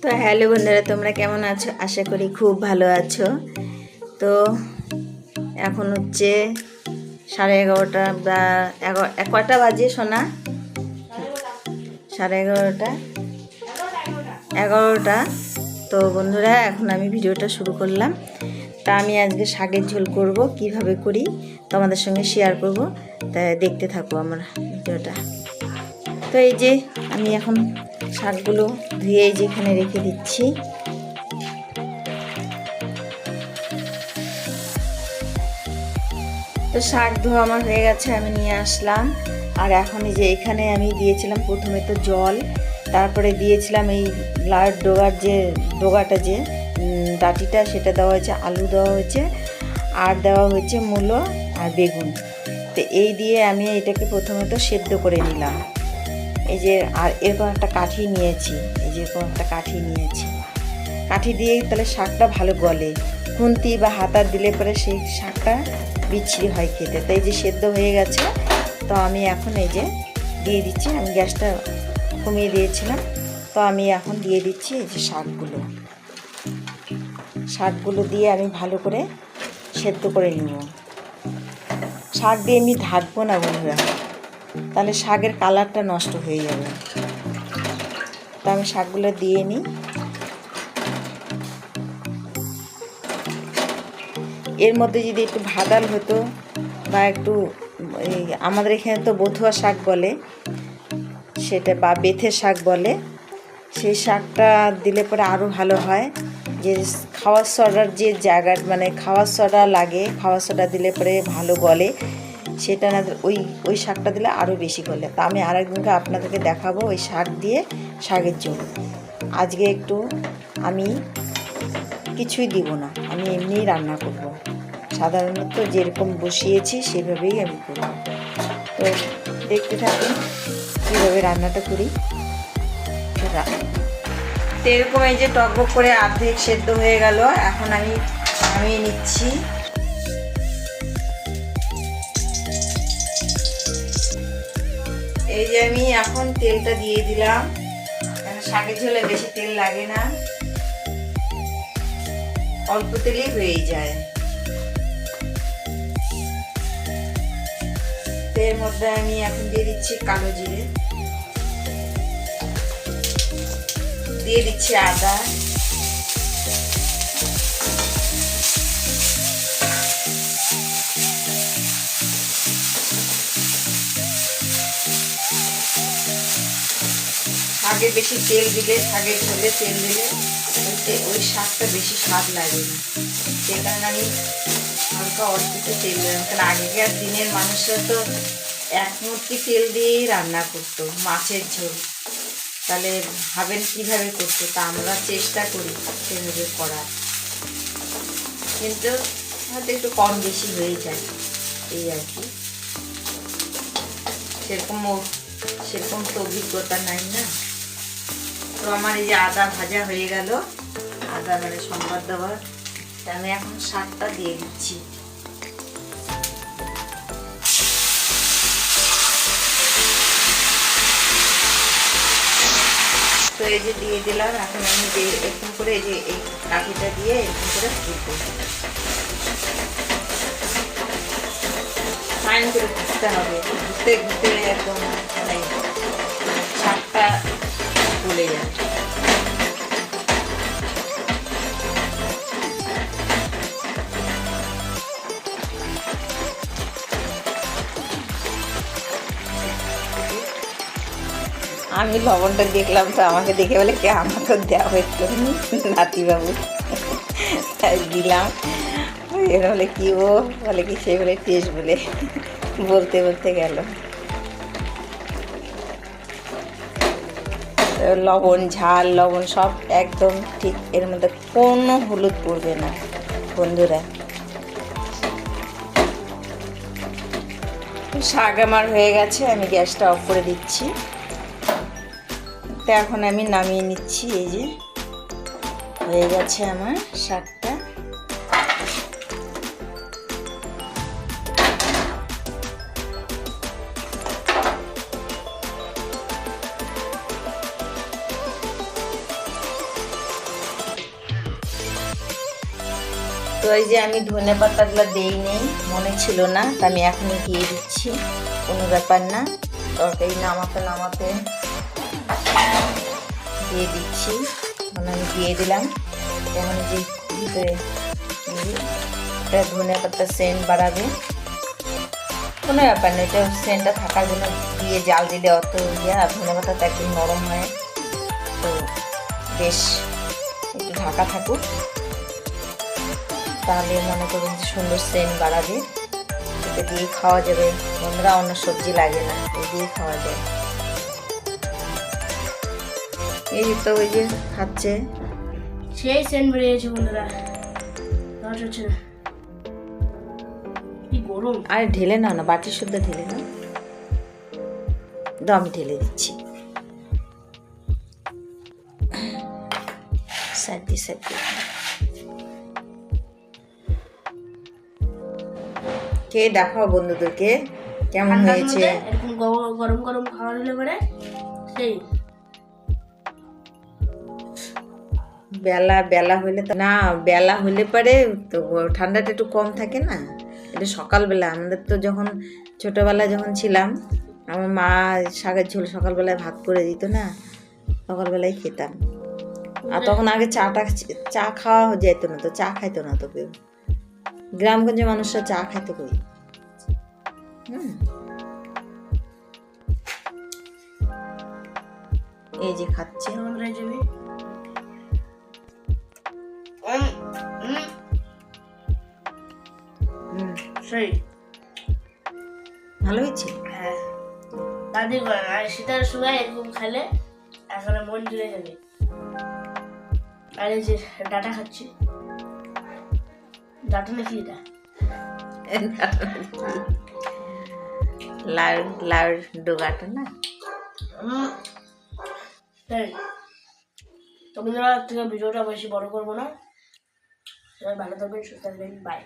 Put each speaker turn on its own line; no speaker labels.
তো হ্যালো বন্ধুরা, তোমরা কেমন আছো? আশা করি খুব ভালো আছো। তো এখন হচ্ছে 11:30 বা কটা বাজে সোনা? 11:30 11টা। তো বন্ধুরা, এখন আমি ভিডিওটা শুরু করলাম। তা আমি আজকে শাকের ঝোল করব, কিভাবে করি তোমাদের সঙ্গে শেয়ার করব, তাই দেখতে থাকো আমার ভিডিওটা। তো এই যে আমি এখন শাকগুলো ধুয়ে যেখানে রেখে দিচ্ছি। তো শাক ধোয়া আমার হয়ে গেছে, আমি নিয়ে আসলাম। আর এখন এই যে এখানে আমি দিয়েছিলাম প্রথমে তো জল, তারপরে দিয়েছিলাম এই লাউয়ের ডোগাটা যে ডাঁটিটা, সেটা দেওয়া হয়েছে, আলু দেওয়া হয়েছে, আর দেওয়া হয়েছে মূলো আর বেগুন। তো এই দিয়ে আমি এটাকে প্রথমে তো সেদ্ধ করে নিলাম। এই যে আর এরকম একটা কাঠি নিয়েছি, এই যে এরকম একটা কাঠি নিয়েছি। কাঠি দিয়ে তাহলে শাকটা ভালো গলে, খুন্তি বা হাতা দিলে পরে সেই শাকটা বিচ্ছিরি হয় খেতে। তাই যে সেদ্ধ হয়ে গেছে, তো আমি এখন এই যে দিয়ে দিচ্ছি। আমি গ্যাসটা কমিয়ে দিয়েছিলাম, তো আমি এখন দিয়ে দিচ্ছি এই যে শাকগুলো দিয়ে আমি ভালো করে সেদ্ধ করে নিব। শাক দিয়ে আমি ঢাকবো না বন্ধুরা, তাহলে শাকের কালারটা নষ্ট হয়ে যাবে। তো আমি শাকগুলো দিয়ে নিই। এর মধ্যে যদি একটু ভাদাল হতো বা একটু আমাদের এখানে তো বথুয়া শাক বলে সেটা, বা বেথে শাক বলে, সেই শাকটা দিলে পরে আরও ভালো হয়। যে খাওয়ার সোডার যে জায়গা, মানে খাওয়ার সোডা লাগে, খাওয়ার সোডা দিলে পরে ভালো গলে, সেটা না ওই শাকটা দিলে আরও বেশি গলে। তা আমি আরেকদিনকে আপনাদেরকে দেখাবো ওই শাক দিয়ে শাকের ঝোল। আজকে একটু আমি কিছুই দিব না, আমি এমনিই রান্না করব। সাধারণত যেরকম বসিয়েছি সেভাবেই আমি করব। তো দেখতে থাকুন কীভাবে রান্নাটা করি। তো এরকম এই যে টকবক করে অর্ধেক সেদ্ধ হয়ে গেল, এখন আমি নামিয়ে নিচ্ছি। এই যে আমি এখন তেলটা দিয়ে দিলাম, শাকের ঝোলে বেশি তেল লাগে না, অল্প তেলেই হয়ে যায়। এর মধ্যে আমি এখন দিয়ে দিচ্ছি কালো জিরে, দিয়ে দিচ্ছি আদা, শাকে বেশি তেল দিলে, শাকের ঝোলে তেল দিলে ওই শাকটা বেশি স্বাদ লাগে না। সেই কারণে আমি হালকা অল্প তেল দিলাম। কারণ আগেকার দিনের মানুষরা তো এক মুঠি তেল দিয়েই রান্না করতো মাছের ঝোল, তাহলে ভাবেন কীভাবে করতো। তা আমরা চেষ্টা করি সেভাবে করার, কিন্তু হয়তো একটু কম বেশি হয়ে যায়, এই আর কি। সেরকম তো অভিজ্ঞতা নাই না। তো আমার এই যে আদা ভাজা হয়ে গেল, আদা মানে সম্বাদ দেওয়ার, আমি এখন শাকটা দিয়ে দিচ্ছি। তো এই যে দিয়ে দিলাম। এখন আমি যে এরকম করে এই যে এই কাঠিটা দিয়ে এরকম করে ফুটবো, ফাইন করে ঘুরতে হবে। ঘুরতে ঘুরতে একদম মানে শাকটা ফুলে যায়। আমি লবণটা দেখলাম, তো আমাকে দেখে বলে কে আমাকে দেওয়া একটু নাতিবাবু, তাই দিলাম। এর বলে কি, ও বলে কি, সে বলে টেস্ট বলে বলতে বলতে গেল। লবণ, ঝাল, লবণ সব একদম ঠিক, এর মধ্যে কোনো হলুদ পড়বে না বন্ধুরা। শাক আমার হয়ে গেছে, আমি গ্যাসটা অফ করে দিচ্ছি। তো এখন আমি নামিয়ে নিচ্ছি। এই যে হয়ে গেছে আমার শাকটা। এই যে আমি ধনে পাতাগুলো দেইনি, মনে ছিল না, তা আমি এখনই দিয়ে দিচ্ছি, কোনো ব্যাপার না। তরকারি নামাতে নামাতে দিয়ে দিচ্ছি, মানে আমি দিয়ে দিলাম। এখন যে ভিতরে এটা ধনে পাতার সেন্ট বাড়াবে, কোনো ব্যাপার নেই, এটা সেন্টটা থাকার জন্য দিয়ে জাল দিলে অত ইয়ে। আর ধনে পাতাটা একদম নরম হয়, তো বেশ একটু ঢাকা থাকুক, তাহলে মনে করুন যে সুন্দর সেন্ট বাড়াবে। এটা দিয়ে খাওয়া যাবে বন্ধুরা, অন্য সবজি লাগে না, এই দিয়ে খাওয়া যায়। এই যে তো ওই যে খাচ্ছে,
সেই সেন্ট বেরিয়েছে বন্ধুরা, হচ্ছে না কি গরম।
আরে ঢেলে নাও না, বাটির শুদ্ধ ঢেলে নাও, দাও আমি ঢেলে দিচ্ছি। সাইডে সাইডে কে দেখাও বন্ধুদেরকে কেমন হয়েছে।
এরকম গরম গরম খাওয়া হলে পরে সেই
বেলা বেলা হলে না, বেলা হলে পরে তো ঠান্ডাটা একটু কম থাকে না। এটা সকালবেলা, আমাদের তো যখন ছোটবেলায় যখন ছিলাম, আমার মা শাকের ঝোল সকালবেলায় ভাত করে দিত না, সকালবেলায় খেতাম। আর তখন আগে চা খাওয়া যেত না, তো চা খাইতো না তো কেউ, গ্রামগঞ্জের মানুষরা চা খাইতে কই। এই যে খাচ্ছে,
সেই
ভালো হয়েছে।
হ্যাঁ, দাদি করে আর শীতের সময় এরকম খেলে এখন মন জুড়ে যাবে। আর এই যে ডাটা খাচ্ছি, ডাটা নাকি এটা
লাউর ডোগাটা না।
তো বন্ধুরা, থেকে ভিডিওটা বেশি বড় করবো না, সবাই ভালো থাকবেন, সুস্থ থাকবেন, বাই।